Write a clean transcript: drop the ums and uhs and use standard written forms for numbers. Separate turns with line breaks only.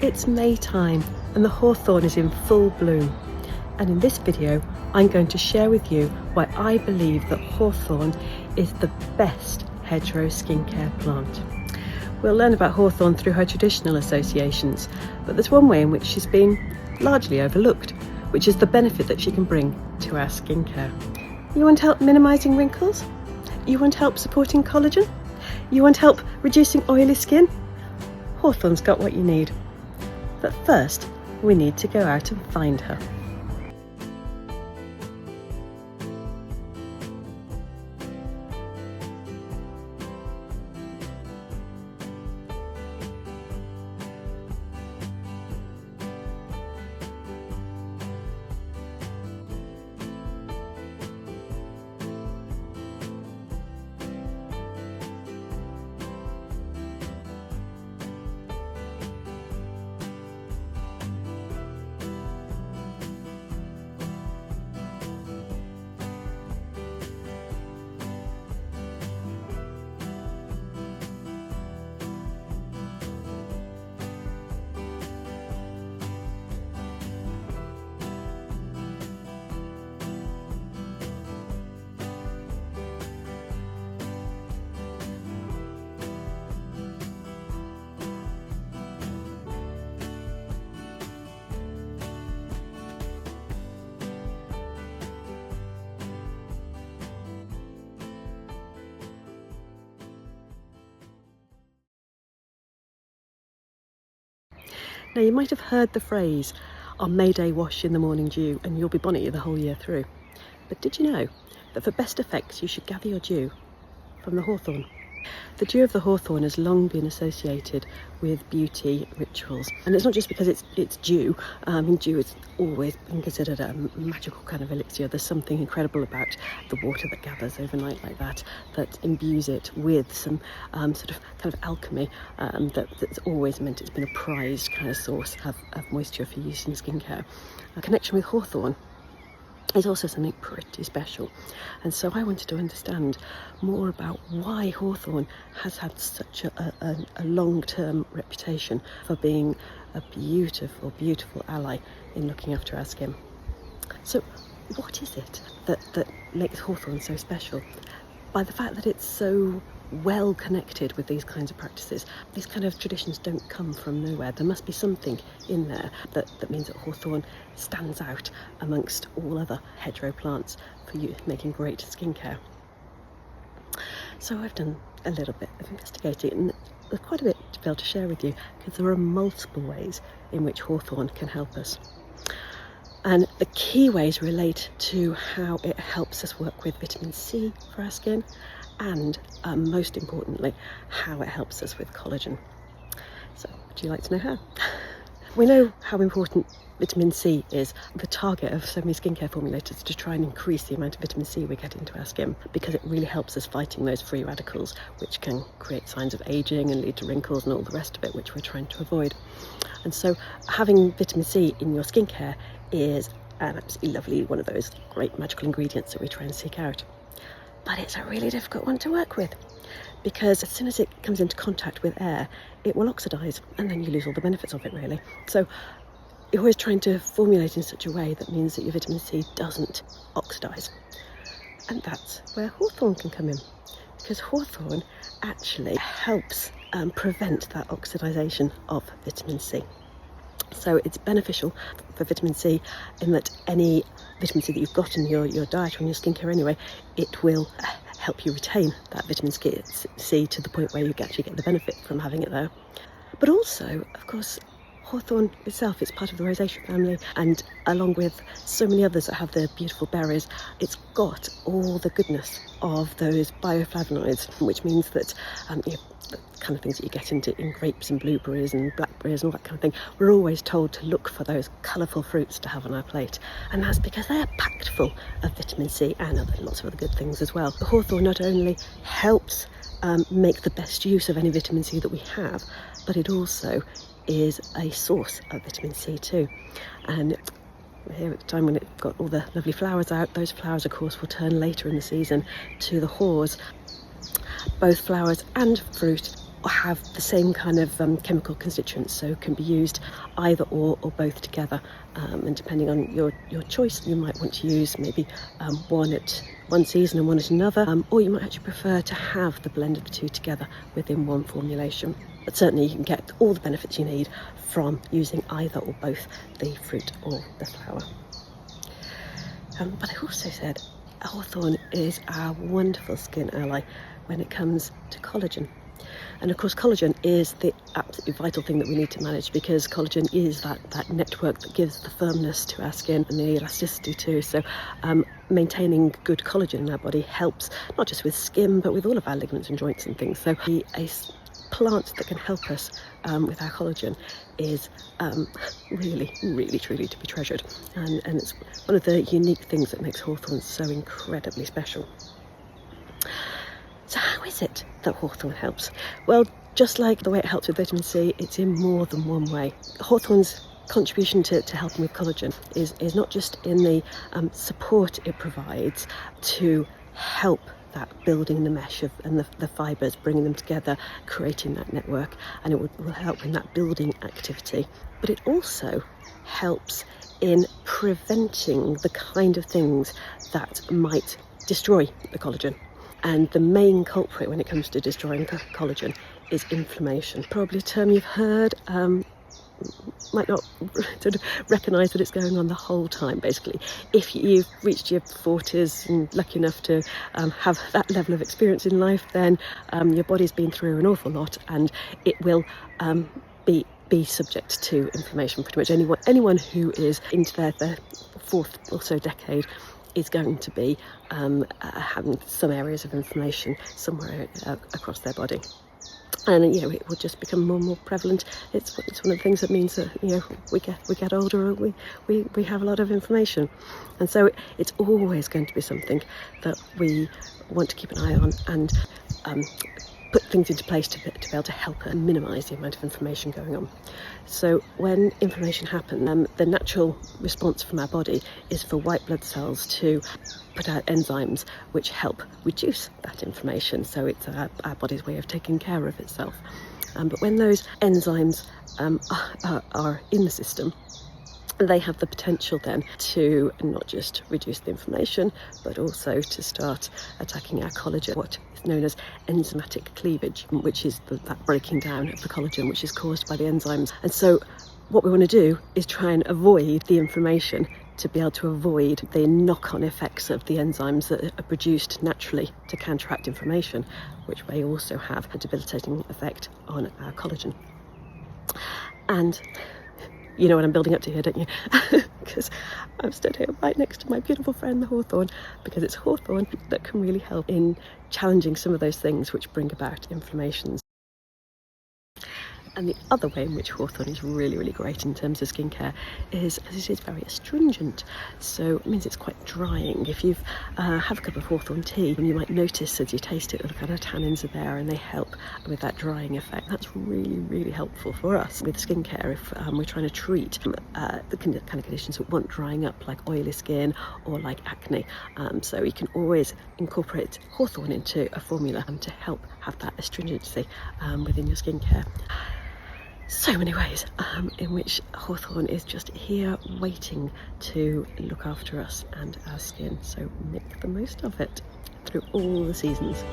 It's May time and the hawthorn is in full bloom. And in this video, I'm going to share with you why I believe that hawthorn is the best hedgerow skincare plant. We'll learn about hawthorn through her traditional associations, but there's one way in which she's been largely overlooked, which is the benefit that she can bring to our skincare. You want help minimising wrinkles? You want help supporting collagen? You want help reducing oily skin? Hawthorn's got what you need. But first, we need to go out and find her. Now, you might have heard the phrase, on May Day wash in the morning dew and you'll be bonny the whole year through. But did you know that for best effects you should gather your dew from the hawthorn? The dew of the hawthorn has long been associated with beauty rituals, and it's not just because it's dew. Dew has always been considered a magical kind of elixir. There's something incredible about the water that gathers overnight like that imbues it with some sort of kind of alchemy that's always meant it's been a prized kind of source of moisture for use in skincare. A connection with hawthorn is also something pretty special, and so I wanted to understand more about why hawthorn has had such a long-term reputation for being a beautiful, beautiful ally in looking after our skin. So what is it that makes hawthorn so special? By the fact that it's so well connected with these kinds of practices. These kind of traditions don't come from nowhere. There must be something in there that means that hawthorn stands out amongst all other hedgerow plants for you making great skincare. So I've done a little bit of investigating, and there's quite a bit to be able to share with you, because there are multiple ways in which hawthorn can help us. And the key ways relate to how it helps us work with vitamin C for our skin, and most importantly, how it helps us with collagen. So, would you like to know how? We know how important vitamin C is. The target of so many skincare formulators is to try and increase the amount of vitamin C we get into our skin, because it really helps us fighting those free radicals, which can create signs of aging and lead to wrinkles and all the rest of it, which we're trying to avoid. And so having vitamin C in your skincare is an absolutely lovely one of those great magical ingredients that we try and seek out. But it's a really difficult one to work with, because as soon as it comes into contact with air, it will oxidise, and then you lose all the benefits of it, really. So you're always trying to formulate in such a way that means that your vitamin C doesn't oxidise. And that's where hawthorn can come in, because hawthorn actually helps prevent that oxidisation of vitamin C. So it's beneficial for vitamin C in that any vitamin C that you've got in your diet or in your skincare anyway, it will help you retain that vitamin C to the point where you actually get the benefit from having it there. But also, of course, hawthorn itself, it's part of the rosacea family, and along with so many others that have the beautiful berries, it's got all the goodness of those bioflavonoids, which means that the kind of things that you get in grapes and blueberries and blackberries and all that kind of thing, we're always told to look for those colourful fruits to have on our plate, and that's because they're packed full of vitamin C and lots of other good things as well. The hawthorn not only helps make the best use of any vitamin C that we have, but it also is a source of vitamin C too. And here at the time when it's got all the lovely flowers out, those flowers of course will turn later in the season to the haws. Both flowers and fruit have the same kind of chemical constituents, so can be used either or both together, and depending on your choice, you might want to use maybe one at one season and one at another, or you might actually prefer to have the blend of the two together within one formulation. But certainly you can get all the benefits you need from using either or both the fruit or the flower. But I also said Hawthorn is our wonderful skin ally when it comes to collagen. And of course collagen is the absolutely vital thing that we need to manage, because collagen is that network that gives the firmness to our skin and the elasticity too. So maintaining good collagen in our body helps not just with skin but with all of our ligaments and joints and things. So a plant that can help us with our collagen is really truly to be treasured, and it's one of the unique things that makes Hawthorn so incredibly special. So how is it that Hawthorn helps? Well, just like the way it helps with vitamin C, it's in more than one way. Hawthorn's contribution to helping with collagen is not just in the support it provides to help that building the mesh and the fibres, bringing them together, creating that network, and it will help in that building activity. But it also helps in preventing the kind of things that might destroy the collagen. And the main culprit when it comes to destroying collagen is inflammation. Probably a term you've heard, might not sort of recognise that it's going on the whole time. Basically, if you've reached your 40s and lucky enough to have that level of experience in life, then your body's been through an awful lot, and it will be subject to inflammation. Pretty much anyone who is into their fourth or so decade is going to be having some areas of inflammation somewhere across their body. And it will just become more and more prevalent. It's one of the things that means that we get older, and we have a lot of inflammation, and so it's always going to be something that we want to keep an eye on and put things into place to be able to help and minimise the amount of inflammation going on. So when inflammation happens, the natural response from our body is for white blood cells to put out enzymes which help reduce that inflammation. So it's our body's way of taking care of itself. But when those enzymes are in the system, they have the potential then to not just reduce the inflammation, but also to start attacking our collagen, what is known as enzymatic cleavage, which is that breaking down of the collagen, which is caused by the enzymes. And so what we want to do is try and avoid the inflammation, to be able to avoid the knock-on effects of the enzymes that are produced naturally to counteract inflammation, which may also have a debilitating effect on our collagen. And you know what I'm building up to here, don't you? Because I'm stood here right next to my beautiful friend the Hawthorn, because it's Hawthorn that can really help in challenging some of those things which bring about inflammations. And the other way in which Hawthorn is really great in terms of skincare is it is very astringent. So it means it's quite drying. If you've have a cup of Hawthorn tea, you might notice as you taste it that the kind of tannins are there, and they help with that drying effect. That's really helpful for us with skincare if we're trying to treat the kind of conditions that want drying up, like oily skin or like acne. So you can always incorporate Hawthorn into a formula to help have that astringency within your skincare. So many ways in which Hawthorn is just here waiting to look after us and our skin, so make the most of it through all the seasons.